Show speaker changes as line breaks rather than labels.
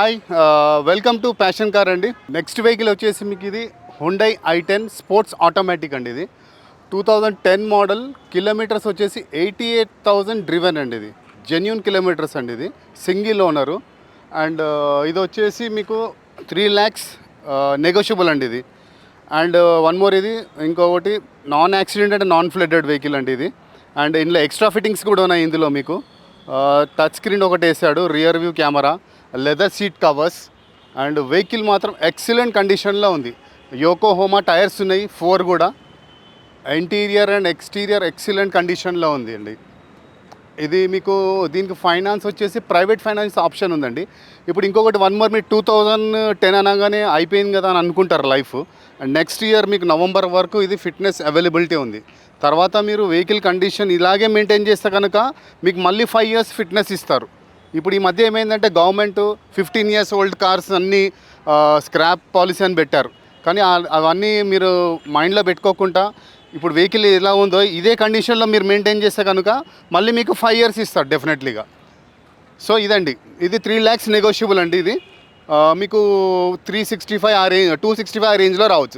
Hi welcome to passion car అండి. Next vehicle వచ్చేసి మీకు ఇది హుండై i10 స్పోర్ట్స్ ఆటోమేటిక్ అండి. ఇది 2010 మోడల్, కిలోమీటర్స్ వచ్చేసి 88,000 డ్రివెన్ అండి. ఇది జెన్యూన్ కిలోమీటర్స్ అండి. ఇది సింగిల్ ఓనరు అండ్ ఇది వచ్చేసి మీకు 3 lakhs నెగోషియబుల్ అండి ఇది. అండ్ వన్ మోర్, ఇది ఇంకొకటి non accident and non flooded vehicle అండి ఇది. అండ్ ఇందులో ఎక్స్ట్రా ఫిట్టింగ్స్ కూడా ఉన్నాయి. ఇందులో మీకు టచ్ స్క్రీన్ ఒకటి వేసాడు, rear view camera, leather seat covers and vehicle మాత్రం ఎక్సలెంట్ కండిషన్లో ఉంది. యోకోహోమా టైర్స్ ఉన్నాయి 4 కూడా. ఇంటీరియర్ అండ్ ఎక్స్టీరియర్ ఎక్సలెంట్ కండిషన్లో ఉంది అండి. ఇది మీకు దీనికి ఫైనాన్స్ వచ్చేసి ప్రైవేట్ ఫైనాన్స్ ఆప్షన్ ఉందండి. ఇప్పుడు ఇంకొకటి వన్ మోర్, మీరు 2010 అనగానే అయిపోయింది కదా అని అనుకుంటారు లైఫ్. అండ్ నెక్స్ట్ ఇయర్ మీకు నవంబర్ వరకు ఇది ఫిట్నెస్ అవైలబిలిటీ ఉంది. తర్వాత మీరు వెహికల్ కండిషన్ ఇలాగే మెయింటైన్ చేస్తే కనుక మీకు మళ్ళీ 5 years ఫిట్నెస్ ఇస్తారు. ఇప్పుడు ఈ మధ్య ఏమైందంటే గవర్నమెంట్ 15 years ఓల్డ్ కార్స్ అన్నీ స్క్రాప్ పాలసీ అని పెట్టారు. కానీ అవన్నీ మీరు మైండ్లో పెట్టుకోకుండా ఇప్పుడు వెహికల్ ఎలా ఉందో ఇదే కండిషన్లో మీరు మెయింటైన్ చేస్తే కనుక మళ్ళీ మీకు 5 years ఇస్తారు డెఫినెట్లీగా. సో ఇదండి, ఇది 3 lakhs నెగోషియబుల్ అండి. ఇది మీకు 365 265 రేంజ్లో రావచ్చు.